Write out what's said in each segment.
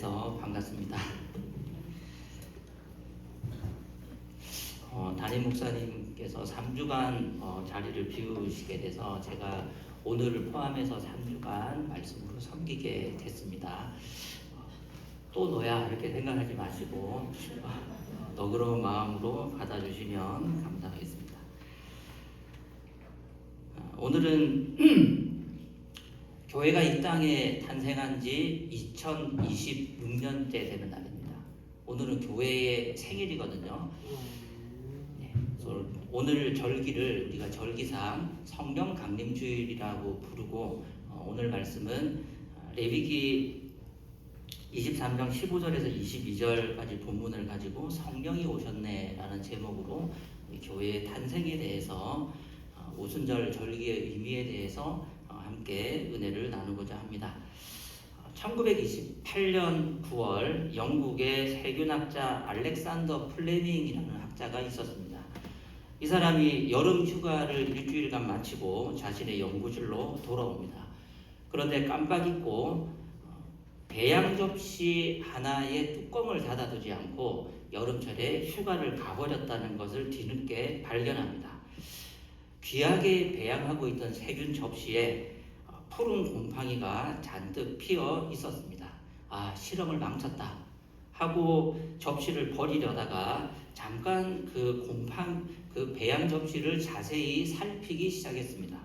반갑습니다. 담임 목사님께서 3주간 자리를 비우시게 돼서 제가 오늘을 포함해서 3주간 말씀으로 섬기게 됐습니다. 또 너야 이렇게 생각하지 마시고 너그러운 마음으로 받아주시면 감사하겠습니다. 오늘은 교회가 이 땅에 탄생한 지 2026년째 되는 날입니다. 오늘은 교회의 생일이거든요. 네, 오늘 절기를 우리가 절기상 성령 강림주일이라고 부르고 오늘 말씀은 레위기 23장 15절에서 22절까지 본문을 가지고 성령이 오셨네라는 제목으로 교회의 탄생에 대해서 오순절 절기의 의미에 대해서 함께 은혜를 나누고자 합니다. 1928년 9월 영국의 세균학자 알렉산더 플레밍이라는 학자가 있었습니다. 이 사람이 여름 휴가를 일주일간 마치고 자신의 연구실로 돌아옵니다. 그런데 깜빡 잊고 배양 접시 하나의 뚜껑을 닫아두지 않고 여름철에 휴가를 가버렸다는 것을 뒤늦게 발견합니다. 귀하게 배양하고 있던 세균 접시에 푸른 곰팡이가 잔뜩 피어 있었습니다. 실험을 망쳤다 하고 접시를 버리려다가 잠깐 그 배양 접시를 자세히 살피기 시작했습니다.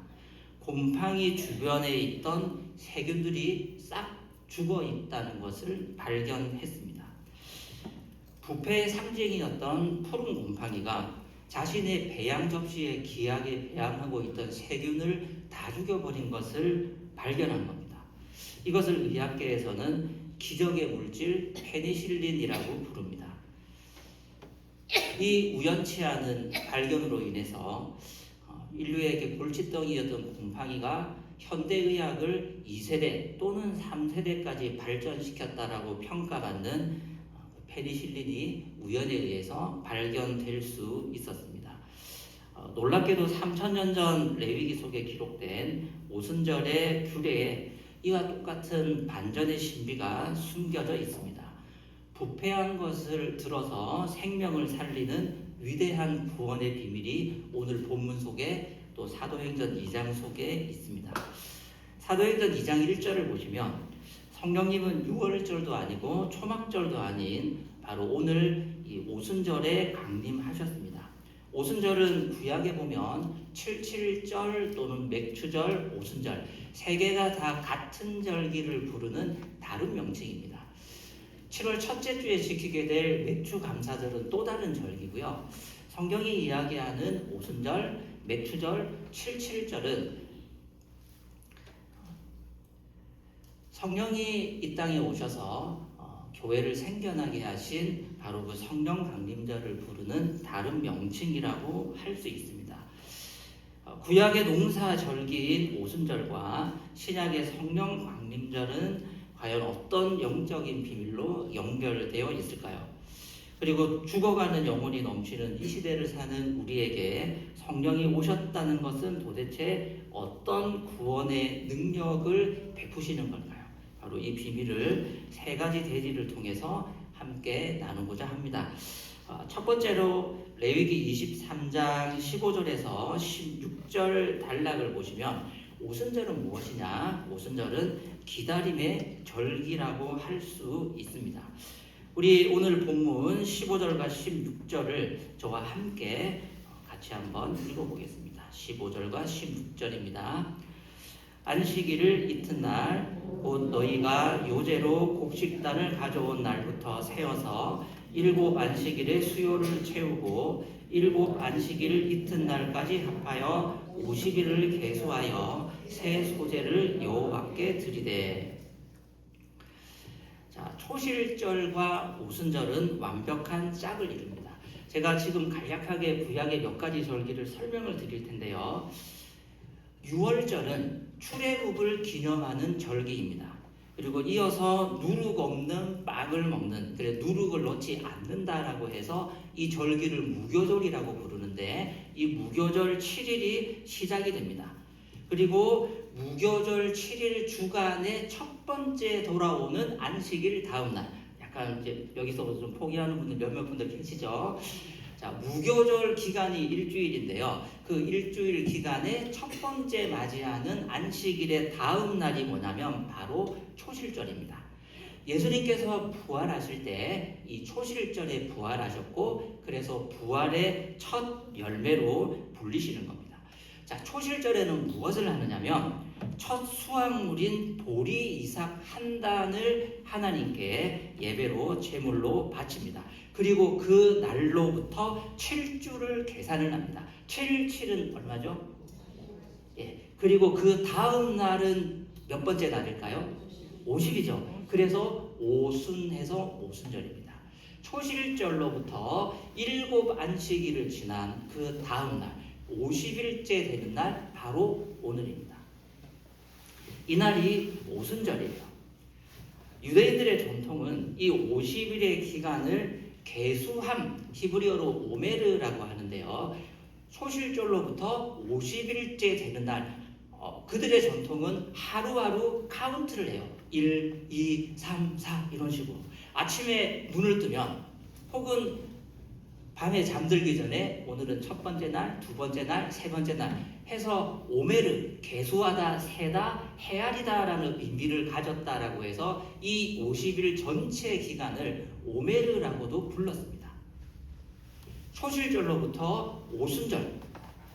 곰팡이 주변에 있던 세균들이 싹 죽어 있다는 것을 발견했습니다. 부패의 상징이었던 푸른 곰팡이가 자신의 배양 접시에 귀하게 배양하고 있던 세균을 다 죽여버린 것을 발견한 겁니다. 이것을 의학계에서는 기적의 물질 페니실린이라고 부릅니다. 이 우연치 않은 발견으로 인해서 인류에게 골칫덩이였던 곰팡이가 현대의학을 2세대 또는 3세대까지 발전시켰다라고 평가받는 페니실린이 우연에 의해서 발견될 수 있었습니다. 놀랍게도 3000년 전 레위기 속에 기록된 오순절의 규례에 이와 똑같은 반전의 신비가 숨겨져 있습니다. 부패한 것을 들어서 생명을 살리는 위대한 구원의 비밀이 오늘 본문 속에 또 사도행전 2장 속에 있습니다. 사도행전 2장 1절을 보시면 성령님은 6월절도 아니고 초막절도 아닌 바로 오늘 이 오순절에 강림하셨습니다. 오순절은 구약에 보면 77절 또는 맥추절, 오순절 세 개가 다 같은 절기를 부르는 다른 명칭입니다. 7월 첫째 주에 지키게 될 맥추감사절은 또 다른 절기고요. 성경이 이야기하는 오순절, 맥추절, 77절은 성령이 이 땅에 오셔서 교회를 생겨나게 하신 바로 그 성령 강림절을 부르는 다른 명칭이라고 할 수 있습니다. 구약의 농사 절기인 오순절과 신약의 성령 강림절은 과연 어떤 영적인 비밀로 연결되어 있을까요? 그리고 죽어가는 영혼이 넘치는 이 시대를 사는 우리에게 성령이 오셨다는 것은 도대체 어떤 구원의 능력을 베푸시는 걸까요? 바로 이 비밀을 세 가지 대지를 통해서 함께 나누고자 합니다. 첫 번째로 레위기 23장 15절에서 16절 단락을 보시면 오순절은 무엇이냐? 오순절은 기다림의 절기라고 할 수 있습니다. 우리 오늘 본문 15절과 16절을 저와 함께 같이 한번 읽어보겠습니다. 15절과 16절입니다. 안식일을 이튿날 곧 너희가 요제로 곡식단을 가져온 날부터 세어서 7 안식일의 수요를 채우고 7 안식일 이튿날까지 합하여 50일을 계수하여 새 소재를 여호와께 드리되. 자, 초실절과 오순절은 완벽한 짝을 이룹니다. 제가 지금 간략하게 구약의 몇 가지 절기를 설명을 드릴 텐데요. 6월절은 출애굽을 기념하는 절기입니다. 그리고 이어서 누룩 없는 빵을 먹는, 그래 누룩을 넣지 않는다라고 해서 이 절기를 무교절이라고 부르는데 이 무교절 7일이 시작이 됩니다. 그리고 무교절 7일 주간의 첫 첫 번째 돌아오는 안식일 다음 날. 약간 이제 여기서 좀 포기하는 분들 몇몇 분들 계시죠. 자, 무교절 기간이 일주일인데요. 그 일주일 기간에 첫 번째 맞이하는 안식일의 다음 날이 뭐냐면 바로 초실절입니다. 예수님께서 부활하실 때 이 초실절에 부활하셨고, 그래서 부활의 첫 열매로 불리시는 겁니다. 자, 초실절에는 무엇을 하느냐면 첫 수확물인 보리 이삭 한 단을 하나님께 예배로 제물로 바칩니다. 그리고 그 날로부터 7주를 계산을 합니다. 7은 얼마죠? 예. 그리고 그 다음 날은 몇 번째 날일까요? 50이죠. 그래서 오순해서 오순절입니다. 초실절로부터 7 안식일을 지난 그 다음 날 50일째 되는 날 바로 오늘입니다. 이날이 오순절이에요. 유대인들의 전통은 이 50일의 기간을 계수함, 히브리어로 오메르라고 하는데요. 초실절로부터 50일째 되는 날 그들의 전통은 하루하루 카운트를 해요. 1, 2, 3, 4 이런 식으로. 아침에 눈을 뜨면 혹은 밤에 잠들기 전에 오늘은 첫 번째 날, 두 번째 날, 세 번째 날 해서 오메르, 계수하다, 세다, 헤아리다라는 의미를 가졌다라고 해서 이 50일 전체 기간을 오메르라고도 불렀습니다. 초실절로부터 오순절.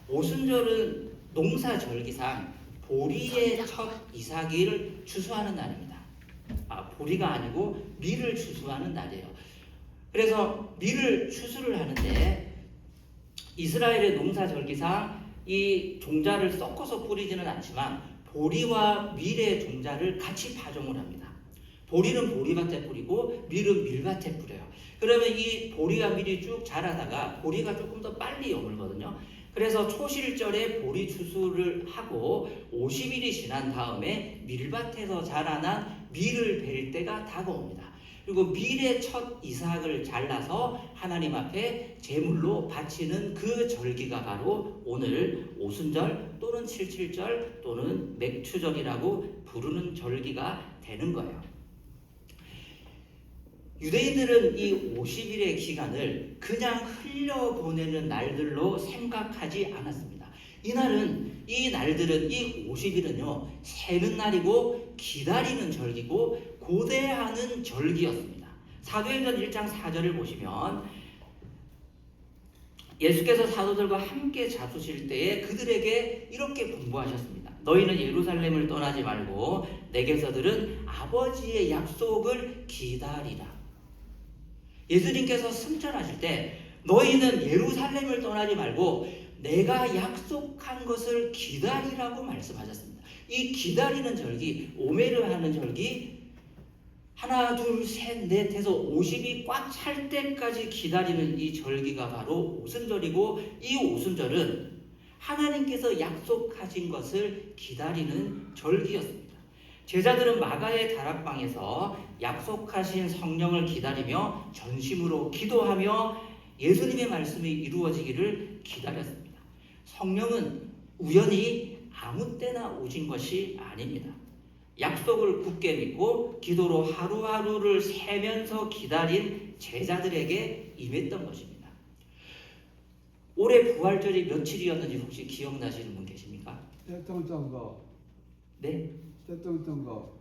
오순절은 농사절기상 보리의 첫 이삭을 추수하는 날입니다. 보리가 아니고 밀을 추수하는 날이에요. 그래서 밀을 추수를 하는데 이스라엘의 농사절기상 이 종자를 섞어서 뿌리지는 않지만 보리와 밀의 종자를 같이 파종을 합니다. 보리는 보리밭에 뿌리고 밀은 밀밭에 뿌려요. 그러면 이 보리와 밀이 쭉 자라다가 보리가 조금 더 빨리 여물거든요. 그래서 초실절에 보리 추수를 하고 50일이 지난 다음에 밀밭에서 자라난 밀을 벨 때가 다가옵니다. 그리고 밀의 첫 이삭을 잘라서 하나님 앞에 제물로 바치는 그 절기가 바로 오늘 오순절 또는 칠칠절 또는 맥추절이라고 부르는 절기가 되는 거예요. 유대인들은 이 50일의 기간을 그냥 흘려보내는 날들로 생각하지 않았습니다. 이 날들은 이 50일은요, 세는 날이고 기다리는 절기고 고대하는 절기였습니다. 사도행전 1장 4절을 보시면 예수께서 사도들과 함께 잡수실 때에 그들에게 이렇게 분부하셨습니다. 너희는 예루살렘을 떠나지 말고 내게서 들은 아버지의 약속을 기다리라. 예수님께서 승천하실 때 너희는 예루살렘을 떠나지 말고 내가 약속한 것을 기다리라고 말씀하셨습니다. 이 기다리는 절기, 오메르 하는 절기, 하나, 둘, 셋, 넷 해서 50이 꽉 찰 때까지 기다리는 이 절기가 바로 오순절이고, 이 오순절은 하나님께서 약속하신 것을 기다리는 절기였습니다. 제자들은 마가의 다락방에서 약속하신 성령을 기다리며 전심으로 기도하며 예수님의 말씀이 이루어지기를 기다렸습니다. 성령은 우연히 아무 때나 오신 것이 아닙니다. 약속을 굳게 믿고 기도로 하루하루를 세면서 기다린 제자들에게 임했던 것입니다. 올해 부활절이 며칠이었는지 혹시 기억나시는 분 계십니까? 대통령거. 네? 대통령거.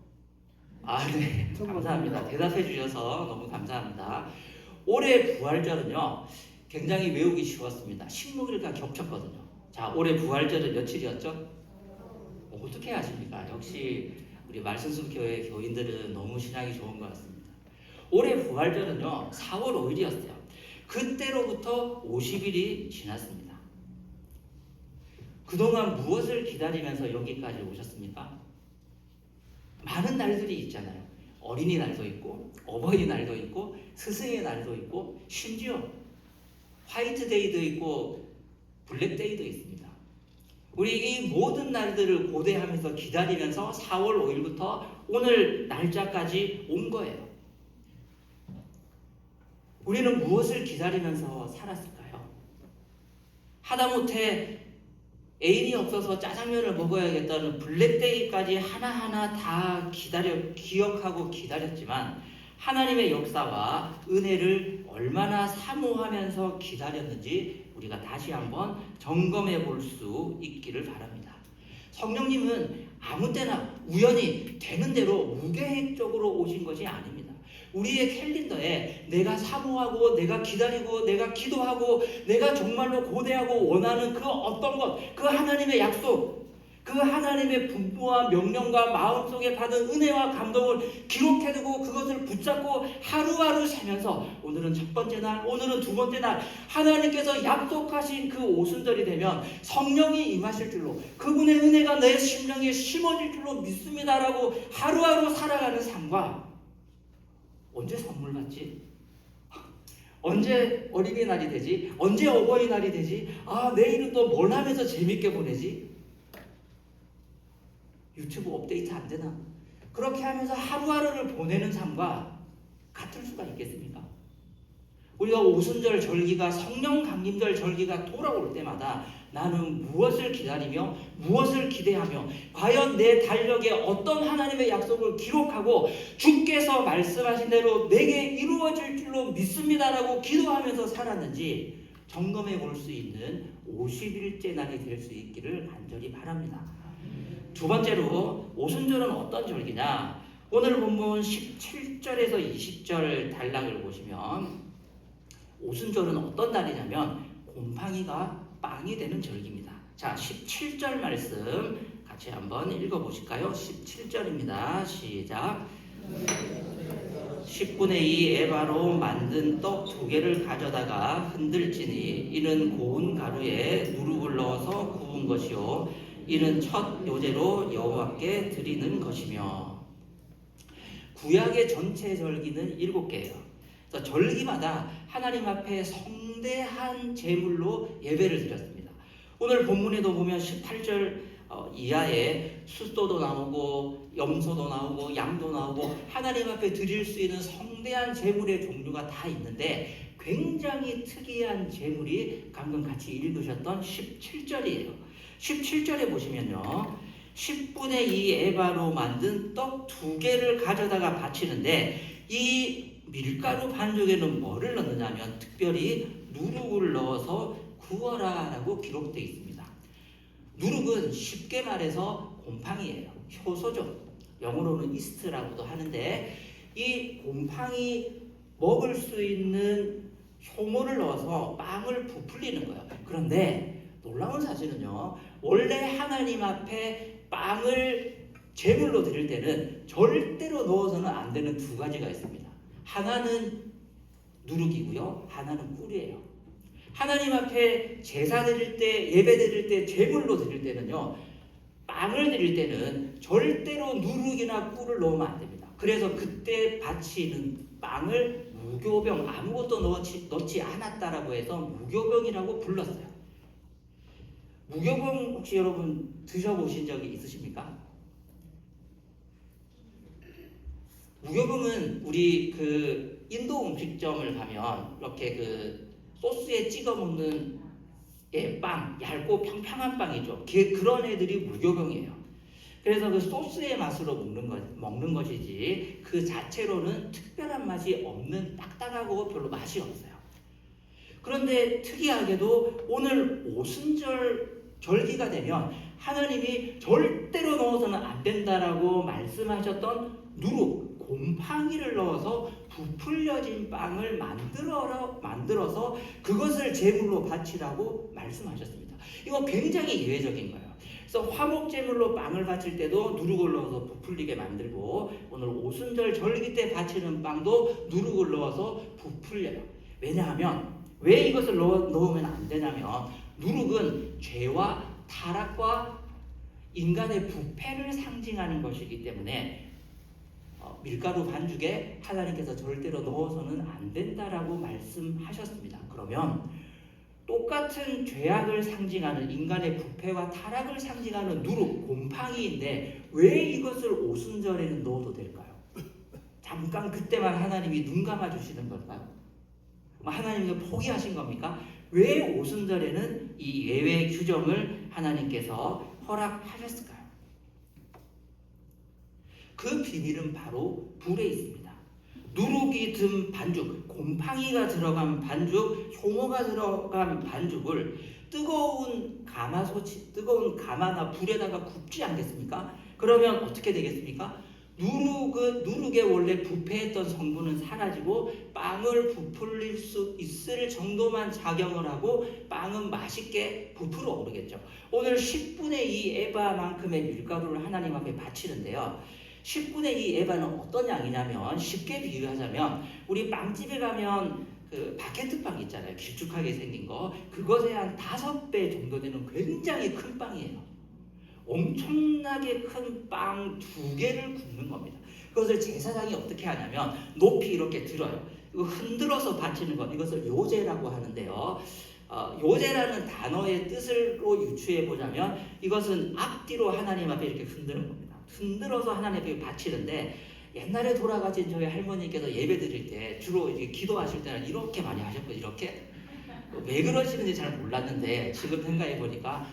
네. 감사합니다. 대답해 주셔서 너무 감사합니다. 올해 부활절은요, 굉장히 외우기 쉬웠습니다. 식목일과 겹쳤거든요. 자, 올해 부활절은 며칠이었죠? 어떻게 아십니까? 역시 우리 말씀숲교회 교인들은 너무 신앙이 좋은 것 같습니다. 올해 부활절은요, 4월 5일이었어요. 그때로부터 50일이 지났습니다. 그동안 무엇을 기다리면서 여기까지 오셨습니까? 많은 날들이 있잖아요. 어린이날도 있고 어버이날도 있고 스승의 날도 있고 심지어 화이트데이도 있고 블랙데이도 있습니다. 우리 이 모든 날들을 고대하면서 기다리면서 4월 5일부터 오늘 날짜까지 온 거예요. 우리는 무엇을 기다리면서 살았을까요? 하다못해 애인이 없어서 짜장면을 먹어야겠다는 블랙데이까지 하나하나 다 기억하고 기다렸지만 하나님의 역사와 은혜를 얼마나 사모하면서 기다렸는지 우리가 다시 한번 점검해 볼 수 있기를 바랍니다. 성령님은 아무 때나 우연히 되는 대로 무계획적으로 오신 것이 아닙니다. 우리의 캘린더에 내가 사모하고 내가 기다리고 내가 기도하고 내가 정말로 고대하고 원하는 그 어떤 것, 그 하나님의 약속, 그 하나님의 분부와 명령과 마음속에 받은 은혜와 감동을 기록해두고 그것을 붙잡고 하루하루 세면서 오늘은 첫 번째 날, 오늘은 두 번째 날 하나님께서 약속하신 그 오순절이 되면 성령이 임하실 줄로 그분의 은혜가 내 심령에 심어질 줄로 믿습니다라고 하루하루 살아가는 삶과 언제 선물 받지? 언제 어린이날이 되지? 언제 어버이날이 되지? 내일은 또 뭘 하면서 재밌게 보내지? 유튜브 업데이트 안 되나? 그렇게 하면서 하루하루를 보내는 삶과 같을 수가 있겠습니까? 우리가 오순절 절기가 성령 강림절 절기가 돌아올 때마다 나는 무엇을 기다리며 무엇을 기대하며 과연 내 달력에 어떤 하나님의 약속을 기록하고 주께서 말씀하신 대로 내게 이루어질 줄로 믿습니다라고 기도하면서 살았는지 점검해 볼 수 있는 50일째 날이 될 수 있기를 간절히 바랍니다. 두 번째로 오순절은 어떤 절기냐? 오늘 본문 17절에서 20절 단락을 보시면 오순절은 어떤 날이냐면 곰팡이가 빵이 되는 절기입니다. 자, 17절 말씀 같이 한번 읽어보실까요? 17절입니다. 시작. 10분의 2 에바로 만든 떡 2개를 가져다가 흔들지니 이는 고운 가루에 누룩을 넣어서 구운 것이요 이는 첫 요제로 여호와께 드리는 것이며. 구약의 전체 절기는 7개예요. 절기마다 하나님 앞에 성대한 제물로 예배를 드렸습니다. 오늘 본문에도 보면 18절 이하에 숫소도 나오고 염소도 나오고 양도 나오고 하나님 앞에 드릴 수 있는 성대한 제물의 종류가 다 있는데 굉장히 특이한 제물이 방금 같이 읽으셨던 17절이에요. 17절에 보시면요, 10분의 2 에바로 만든 떡 2개를 가져다가 바치는데 이 밀가루 반죽에는 뭐를 넣느냐면 특별히 누룩을 넣어서 구워라 라고 기록되어 있습니다. 누룩은 쉽게 말해서 곰팡이예요. 효소죠. 영어로는 이스트라고도 하는데 이 곰팡이 먹을 수 있는 효모를 넣어서 빵을 부풀리는 거예요. 그런데 놀라운 사실은요, 원래 하나님 앞에 빵을 제물로 드릴 때는 절대로 넣어서는 안 되는 두 가지가 있습니다. 하나는 누룩이고요, 하나는 꿀이에요. 하나님 앞에 제사 드릴 때, 예배 드릴 때, 제물로 드릴 때는요, 빵을 드릴 때는 절대로 누룩이나 꿀을 넣으면 안 됩니다. 그래서 그때 바치는 빵을 무교병, 아무것도 넣지 않았다라고 해서 무교병이라고 불렀어요. 무교병 혹시 여러분 드셔보신 적이 있으십니까? 무교병은 우리 그 인도 음식점을 가면 이렇게 그 소스에 찍어 먹는 빵, 얇고 평평한 빵이죠. 그런 애들이 무교병이에요. 그래서 그 소스의 맛으로 먹는 것이지 그 자체로는 특별한 맛이 없는 딱딱하고 별로 맛이 없어요. 그런데 특이하게도 오늘 오순절 절기가 되면 하나님이 절대로 넣어서는 안 된다라고 말씀하셨던 누룩, 곰팡이를 넣어서 부풀려진 빵을 만들어서 그것을 제물로 바치라고 말씀하셨습니다. 이거 굉장히 예외적인 거예요. 그래서 화목제물로 빵을 바칠 때도 누룩을 넣어서 부풀리게 만들고 오늘 오순절 절기 때 바치는 빵도 누룩을 넣어서 부풀려요. 왜냐하면 왜 이것을 넣으면 안 되냐면 누룩은 죄와 타락과 인간의 부패를 상징하는 것이기 때문에 밀가루 반죽에 하나님께서 절대로 넣어서는 안 된다라고 말씀하셨습니다. 그러면 똑같은 죄악을 상징하는 인간의 부패와 타락을 상징하는 누룩, 곰팡이인데 왜 이것을 오순절에는 넣어도 될까요? 잠깐 그때만 하나님이 눈 감아 주시는 걸까요? 하나님이 포기하신 겁니까? 왜 오순절에는 이 예외 규정을 하나님께서 허락하셨을까요? 그 비밀은 바로 불에 있습니다. 누룩이 든 반죽, 곰팡이가 들어간 반죽, 효모가 들어간 반죽을 뜨거운 가마나 불에다가 굽지 않겠습니까? 그러면 어떻게 되겠습니까? 누룩의 원래 부패했던 성분은 사라지고 빵을 부풀릴 수 있을 정도만 작용을 하고 빵은 맛있게 부풀어 오르겠죠. 오늘 10분의 2 에바만큼의 밀가루를 하나님 앞에 바치는데요. 10분의 2 에바는 어떤 양이냐면, 쉽게 비유하자면 우리 빵집에 가면 그 바게트 빵 있잖아요. 길쭉하게 생긴 거. 그것의 한 5배 정도 되는 굉장히 큰 빵이에요. 엄청나게 큰 빵 2개를 굽는 겁니다. 그것을 제사장이 어떻게 하냐면 높이 이렇게 들어요. 이거 흔들어서 받치는 것, 이것을 요제라고 하는데요. 요제라는 단어의 뜻으로 유추해 보자면 이것은 앞뒤로 하나님 앞에 이렇게 흔드는 겁니다. 흔들어서 하나님 앞에 바치는데, 옛날에 돌아가신 저희 할머니께서 예배 드릴 때 주로 이렇게 기도하실 때는 이렇게 많이 하셨거든요. 이렇게. 왜 그러시는지 잘 몰랐는데 지금 생각해 보니까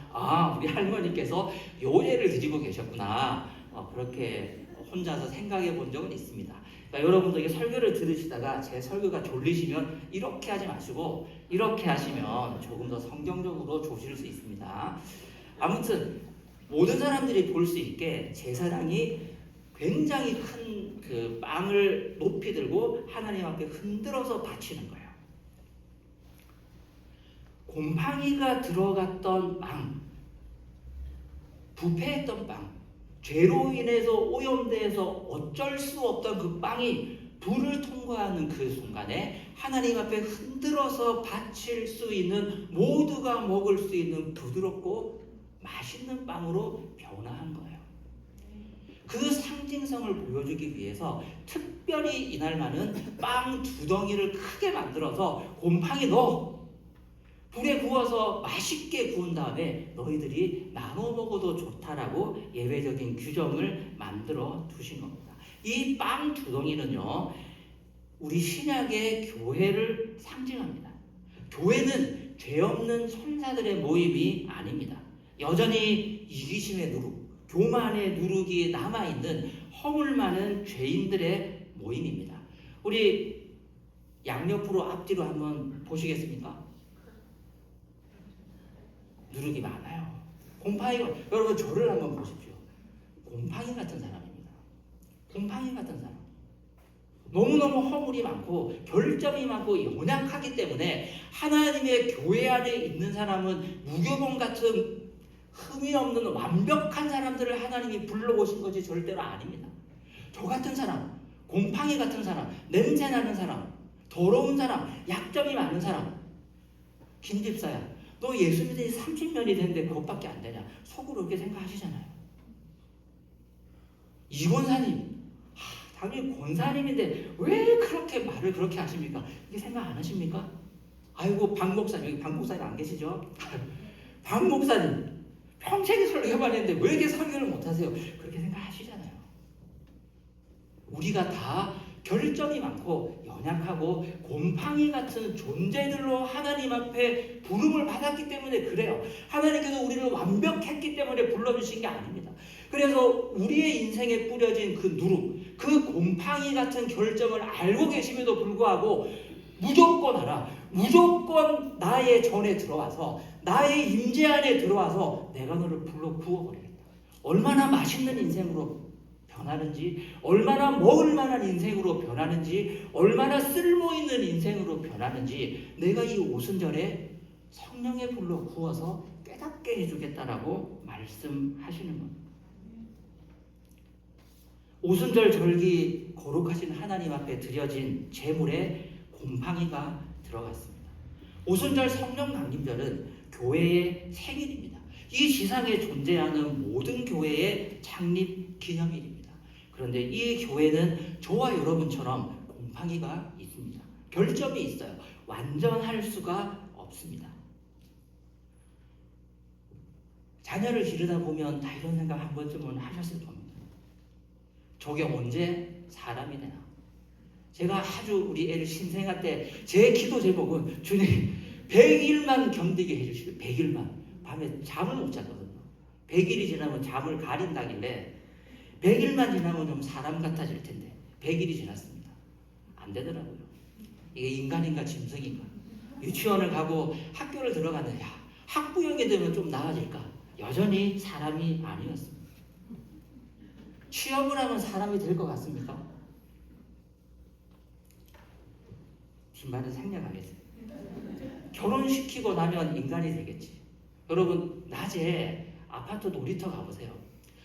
우리 할머니께서 요제를 드리고 계셨구나, 그렇게 혼자서 생각해 본 적은 있습니다. 그러니까 여러분도 이게 설교를 들으시다가 제 설교가 졸리시면 이렇게 하지 마시고 이렇게 하시면 조금 더 성경적으로 조실 수 있습니다. 아무튼 모든 사람들이 볼 수 있게 제사장이 굉장히 큰 그 빵을 높이 들고 하나님 앞에 흔들어서 바치는 거예요. 곰팡이가 들어갔던 빵, 부패했던 빵, 죄로 인해서 오염돼서 어쩔 수 없던 그 빵이 불을 통과하는 그 순간에 하나님 앞에 흔들어서 바칠 수 있는, 모두가 먹을 수 있는 부드럽고 맛있는 빵으로 변화한 거예요. 그 상징성을 보여주기 위해서 특별히 이날만은 빵 2덩이를 크게 만들어서 곰팡이 넣어 불에 구워서 맛있게 구운 다음에 너희들이 나눠 먹어도 좋다라고 예외적인 규정을 만들어 두신 겁니다. 이 빵 2덩이는요, 우리 신약의 교회를 상징합니다. 교회는 죄 없는 천사들의 모임이 아닙니다. 여전히 이기심의 누룩, 교만의 누룩이 남아있는 허물 많은 죄인들의 모임입니다. 우리 양옆으로 앞뒤로 한번 보시겠습니까? 누룩이 많아요. 곰팡이가, 여러분 저를 한번 보십시오. 곰팡이 같은 사람입니다. 곰팡이 같은 사람. 너무너무 허물이 많고 결점이 많고 연약하기 때문에 하나님의 교회 안에 있는 사람은 무교범 같은 흠이 없는 완벽한 사람들을 하나님이 불러오신 것이 절대로 아닙니다. 저 같은 사람, 곰팡이 같은 사람, 냄새나는 사람, 더러운 사람, 약점이 많은 사람. 김집사야, 너 예수 믿은 지 30년이 됐는데 그것밖에 안 되냐? 속으로 이렇게 생각하시잖아요. 이 권사님, 당연히 권사님인데 왜 그렇게 말을 그렇게 하십니까? 이게 생각 안 하십니까? 아이고 박 목사님, 여기 박 목사님 안 계시죠? 박 목사님 평생 설교해봤는데 왜 이렇게 설교를 못하세요? 그렇게 생각하시잖아요. 우리가 다 결점이 많고 연약하고 곰팡이 같은 존재들로 하나님 앞에 부름을 받았기 때문에 그래요. 하나님께서 우리를 완벽했기 때문에 불러주신 게 아닙니다. 그래서 우리의 인생에 뿌려진 그 누룩, 그 곰팡이 같은 결점을 알고 계심에도 불구하고 무조건 하라, 무조건 나의 전에 들어와서, 나의 임재 안에 들어와서 내가 너를 불러 구워버리겠다. 얼마나 맛있는 인생으로 변하는지, 얼마나 먹을 만한 인생으로 변하는지, 얼마나 쓸모있는 인생으로 변하는지 내가 이 오순절에 성령의 불로 구워서 깨닫게 해주겠다라고 말씀하시는 겁니다. 오순절 절기 거룩하신 하나님 앞에 드려진 제물에 곰팡이가 들어갔습니다. 오순절 성령 강림절은 교회의 생일입니다. 이 지상에 존재하는 모든 교회의 창립 기념일입니다. 그런데 이 교회는 저와 여러분처럼 곰팡이가 있습니다. 결점이 있어요. 완전할 수가 없습니다. 자녀를 기르다 보면 다 이런 생각 한 번쯤은 하셨을 겁니다. 저게 언제 사람이 되나? 제가 아주 우리 애를 신생아 때 제 기도 제목은 주님 100일만 견디게 해주시고 100일만 밤에 잠을 못 잤거든요. 100일이 지나면 잠을 가린다길래 100일만 지나면 좀 사람 같아질 텐데 100일이 지났습니다. 안 되더라고요. 이게 인간인가 짐승인가. 유치원을 가고 학교를 들어갔는데 학부형이 되면 좀 나아질까. 여전히 사람이 아니었습니다. 취업을 하면 사람이 될 것 같습니까? 뒷말은 생략하겠어요. 결혼시키고 나면 인간이 되겠지. 여러분 낮에 아파트 놀이터 가보세요.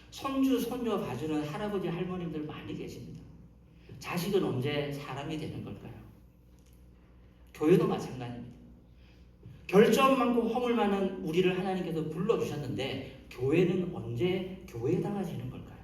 손주 손녀 봐주는 할아버지 할머님들 많이 계십니다. 자식은 언제 사람이 되는 걸까요? 교회도 마찬가지입니다. 결점만큼 허물 많은 우리를 하나님께서 불러주셨는데 교회는 언제 교회당하시는 걸까요?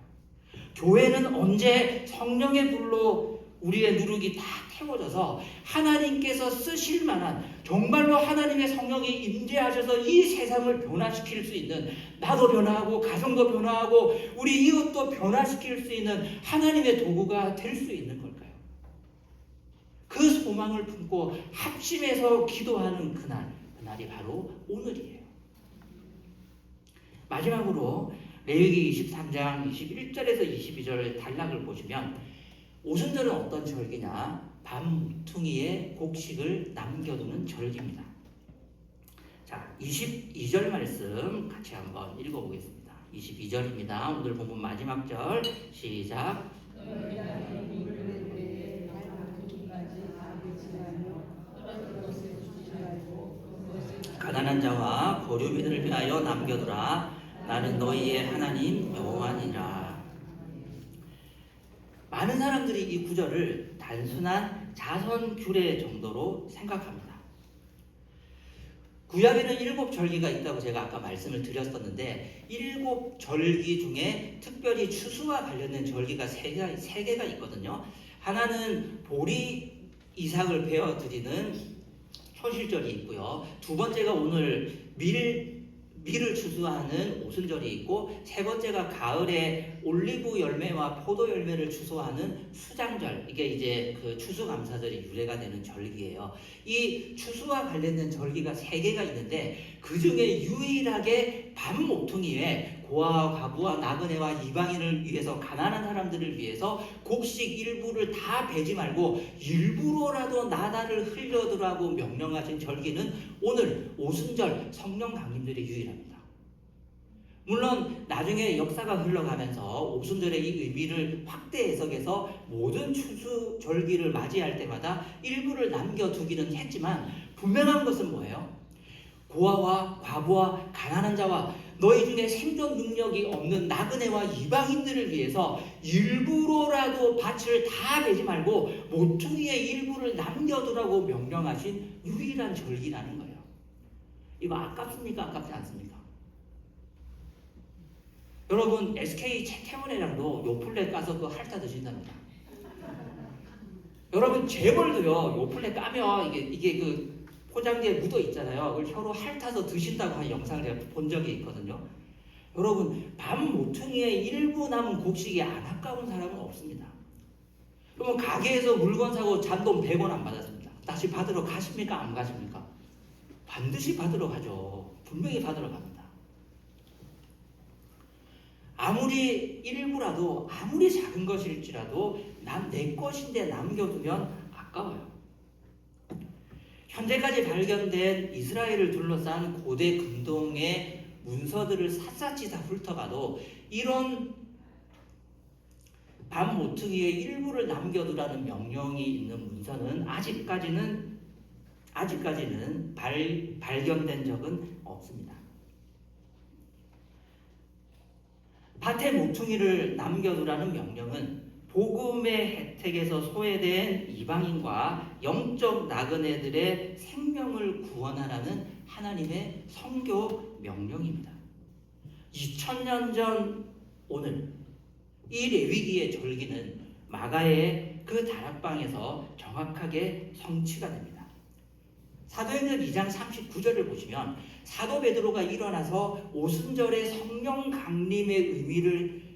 교회는 언제 성령의 불로 우리의 누룩이 다 태워져서 하나님께서 쓰실 만한 정말로 하나님의 성령이 임재하셔서 이 세상을 변화시킬 수 있는, 나도 변화하고 가정도 변화하고 우리 이웃도 변화시킬 수 있는 하나님의 도구가 될 수 있는 걸까요? 그 소망을 품고 합심해서 기도하는 그날이 바로 오늘이에요. 마지막으로 레위기 23장 21절에서 22절 단락을 보시면 오순절은 어떤 절기냐? 밤뭉퉁이에 곡식을 남겨두는 절기입니다. 자, 22절 말씀 같이 한번 읽어보겠습니다. 22절입니다. 오늘 본문 마지막 절 시작. 가난한 자와 거류민을 위하여 남겨두라. 나는 너희의 하나님 여호와니라. 많은 사람들이 이 구절을 단순한 자선 규례 정도로 생각합니다. 구약에는 7절기가 있다고 제가 아까 말씀을 드렸었는데 7절기 중에 특별히 추수와 관련된 절기가 3개가 있거든요. 하나는 보리 이삭을 베어드리는 현실절이 있고요. 두 번째가 오늘 밀을 추수하는 오순절이 있고, 세 번째가 가을에 올리브 열매와 포도 열매를 추수하는 수장절, 이게 이제 그 추수감사절이 유래가 되는 절기예요. 이 추수와 관련된 절기가 3개가 있는데 그 중에 유일하게 밤모퉁이에 고아와 과부와 나그네와 이방인을 위해서, 가난한 사람들을 위해서 곡식 일부를 다 베지 말고 일부러라도 나다를 흘려두라고 명령하신 절기는 오늘 오순절 성령 강림절이 유일합니다. 물론 나중에 역사가 흘러가면서 오순절의 이 의미를 확대 해석해서 모든 추수 절기를 맞이할 때마다 일부를 남겨두기는 했지만 분명한 것은 뭐예요? 고아와 과부와 가난한 자와 너희 중에 생존 능력이 없는 나그네와 이방인들을 위해서 일부러라도 밭을 다 베지 말고 모퉁이의 일부를 남겨두라고 명령하신 유일한 절기라는 거예요. 이거 아깝습니까? 아깝지 않습니까? 여러분 SK 최태원이랑도 요플레 까서 그거 핥아 드신답니다. 여러분 재벌도요 요플레 까면 이게 그 포장지에 묻어 있잖아요. 그걸 혀로 핥아서 드신다고 한 영상을 제가 본 적이 있거든요. 여러분 밤 모퉁이에 일부 남은 곡식이 안 아까운 사람은 없습니다. 그러면 가게에서 물건 사고 잔돈 100원 안 받았습니다. 다시 받으러 가십니까? 안 가십니까? 반드시 받으러 가죠. 분명히 받으러 갑니다. 아무리 일부라도, 아무리 작은 것일지라도 내 것인데 남겨두면 아까워요. 현재까지 발견된 이스라엘을 둘러싼 고대 금동의 문서들을 샅샅이 다 훑어봐도 이런 밤 모퉁이의 일부를 남겨두라는 명령이 있는 문서는 아직까지는 발견된 적은 없습니다. 밭에 모퉁이를 남겨두라는 명령은 복음의 혜택에서 소외된 이방인과 영적 나그네들의 생명을 구원하라는 하나님의 선교 명령입니다. 2000년 전 오늘 이 레위기의 절기는 마가의 그 다락방에서 정확하게 성취가 됩니다. 사도행전 2장 39절을 보시면 사도 베드로가 일어나서 오순절의 성령 강림의 의미를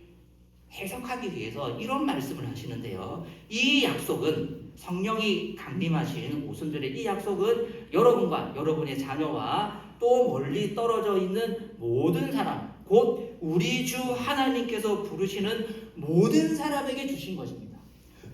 해석하기 위해서 이런 말씀을 하시는데요. 이 약속은 성령이 강림하신 오순절의 이 약속은 여러분과 여러분의 자녀와 또 멀리 떨어져 있는 모든 사람, 곧 우리 주 하나님께서 부르시는 모든 사람에게 주신 것입니다.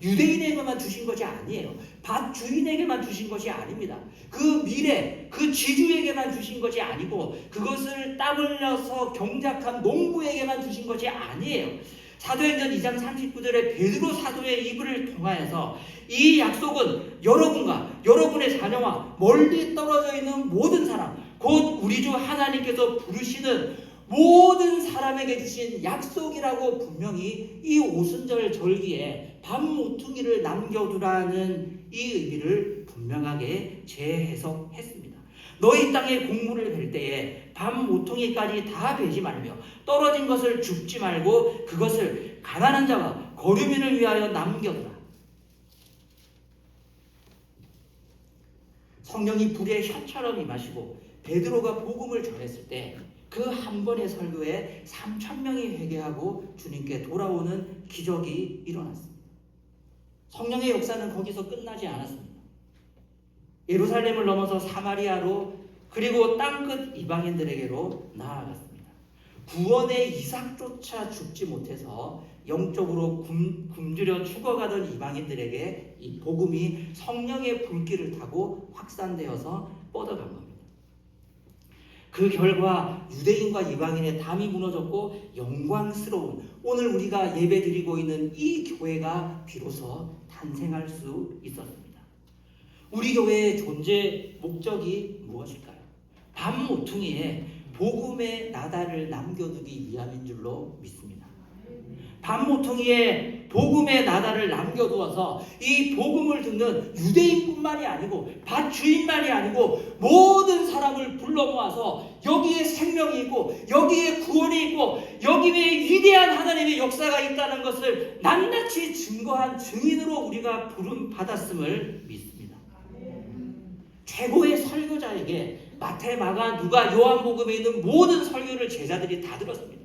유대인에게만 주신 것이 아니에요. 밭 주인에게만 주신 것이 아닙니다. 그 미래, 그 지주에게만 주신 것이 아니고 그것을 땀 흘려서 경작한 농부에게만 주신 것이 아니에요. 사도행전 2장 39절에 베드로 사도의 입을 통하여서 이 약속은 여러분과 여러분의 자녀와 멀리 떨어져 있는 모든 사람, 곧 우리 주 하나님께서 부르시는 모든 사람에게 주신 약속이라고 분명히 이 오순절 절기에 밤모퉁이를 남겨두라는 이 의미를 분명하게 재해석했습니다. 너희 땅에 곡물을 벨 때에 밤모퉁이까지 다 베지 말며 떨어진 것을 줍지 말고 그것을 가난한 자와 거류민을 위하여 남겨두라. 성령이 불의 혀처럼 임하시고 베드로가 복음을 전했을 때 그 한 번의 설교에 3,000명이 회개하고 주님께 돌아오는 기적이 일어났습니다. 성령의 역사는 거기서 끝나지 않았습니다. 예루살렘을 넘어서 사마리아로 그리고 땅끝 이방인들에게로 나아갔습니다. 구원의 이삭조차 죽지 못해서 영적으로 굶주려 죽어가던 이방인들에게 이 복음이 성령의 불길을 타고 확산되어서 뻗어간 겁니다. 그 결과 유대인과 이방인의 담이 무너졌고 영광스러운 오늘 우리가 예배드리고 있는 이 교회가 비로소 탄생할 수 있었습니다. 우리 교회의 존재 목적이 무엇일까요? 밤모퉁이에 복음의 나달을 남겨두기 위함인 줄로 믿습니다. 밤모퉁이에 복음의 나달을 남겨두어서 이 복음을 듣는 유대인뿐만이 아니고 밭주인만이 아니고 모든 사람을 불러 모아서 여기에 생명이 있고 여기에 구원이 있고 여기에 위대한 하나님의 역사가 있다는 것을 낱낱이 증거한 증인으로 우리가 부름 받았음을 믿습니다. 최고의 설교자에게 마태, 마가, 누가, 요한복음에 있는 모든 설교를 제자들이 다 들었습니다.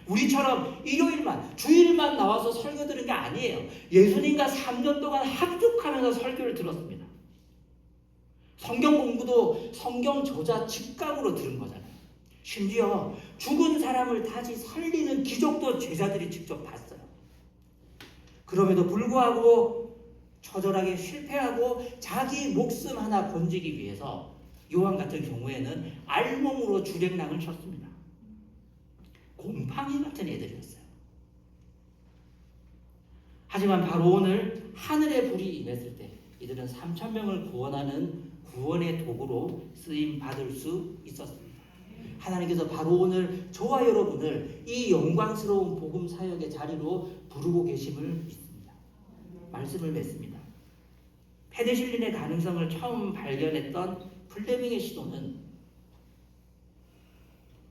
우리처럼 일요일만, 주일만 나와서 설교 들은 게 아니에요. 예수님과 3년 동안 합숙하면서 설교를 들었습니다. 성경 공부도 성경 저자 직감으로 들은 거잖아요. 심지어 죽은 사람을 다시 살리는 기적도 제자들이 직접 봤어요. 그럼에도 불구하고 처절하게 실패하고 자기 목숨 하나 건지기 위해서 요한 같은 경우에는 알몸으로 주랭랑을 쳤습니다. 곰팡이 같은 애들이었어요. 하지만 바로 오늘 하늘의 불이 임했을 때 이들은 3,000명을 구원하는 구원의 도구로 쓰임 받을 수 있었습니다. 하나님께서 바로 오늘 저와 여러분을 이 영광스러운 복음 사역의 자리로 부르고 계심을 믿습니다. 말씀을 맺습니다. 페니실린의 가능성을 처음 발견했던 플레밍의 시도는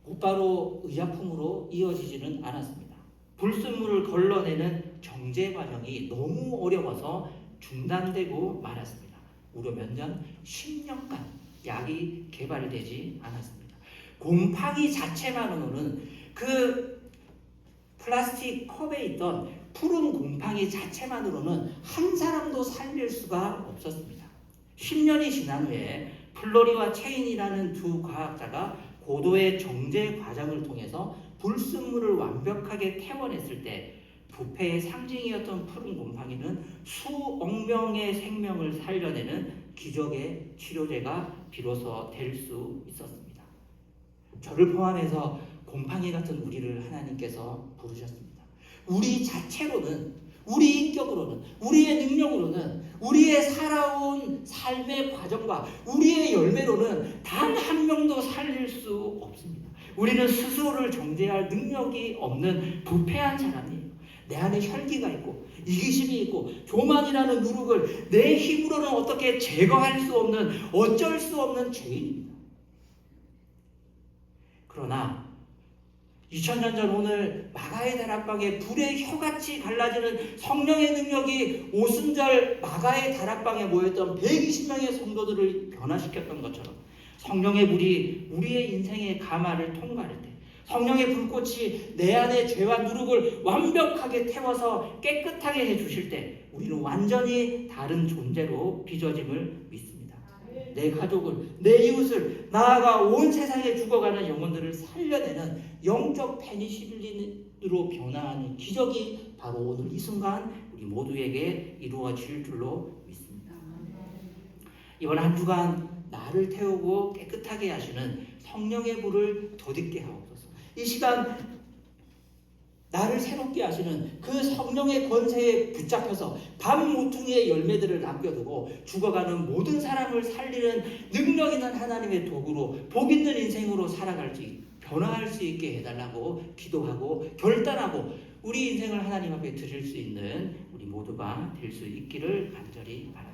곧바로 의약품으로 이어지지는 않았습니다. 불순물을 걸러내는 정제 과정이 너무 어려워서 중단되고 말았습니다. 무려 몇 년? 10년간 약이 개발되지 않았습니다. 곰팡이 자체만으로는 그 플라스틱 컵에 있던 푸른 곰팡이 자체만으로는 한 사람도 살릴 수가 없었습니다. 10년이 지난 후에 플로리와 체인이라는 두 과학자가 고도의 정제 과정을 통해서 불순물을 완벽하게 태워냈을 때 부패의 상징이었던 푸른 곰팡이는 수억 명의 생명을 살려내는 기적의 치료제가 비로소 될 수 있었습니다. 저를 포함해서 곰팡이 같은 우리를 하나님께서 부르셨습니다. 우리 자체로는, 우리 인격으로는, 우리의 능력으로는, 우리의 살아온 삶의 과정과 우리의 열매로는 단 한 명도 살릴 수 없습니다. 우리는 스스로를 정죄할 능력이 없는 부패한 사람이에요. 내 안에 혈기가 있고 이기심이 있고 교만이라는 누룩을 내 힘으로는 어떻게 제거할 수 없는 어쩔 수 없는 죄인입니다. 그러나 2000년 전 오늘 마가의 다락방에 불의 혀같이 갈라지는 성령의 능력이 오순절 마가의 다락방에 모였던 120명의 성도들을 변화시켰던 것처럼 성령의 불이 우리의 인생의 가마를 통과할 때, 성령의 불꽃이 내 안에 죄와 누룩을 완벽하게 태워서 깨끗하게 해주실 때 우리는 완전히 다른 존재로 빚어짐을 믿습니다. 내 가족을, 내 이웃을, 나아가 온 세상에 죽어가는 영혼들을 살려내는 영적 페니실린으로 변화하는 기적이 바로 오늘 이 순간 우리 모두에게 이루어질 줄로 믿습니다. 이번 한 주간 나를 태우고 깨끗하게 하시는 성령의 불을 덧입게 하옵소서. 이 시간 나를 새롭게 하시는 그 성령의 권세에 붙잡혀서 밤모퉁이의 열매들을 남겨두고 죽어가는 모든 사람을 살리는 능력 있는 하나님의 도구로 복 있는 인생으로 살아갈 수 있게 변화할 수 있게 해달라고 기도하고 결단하고 우리 인생을 하나님 앞에 드릴 수 있는 우리 모두가 될 수 있기를 간절히 바랍니다.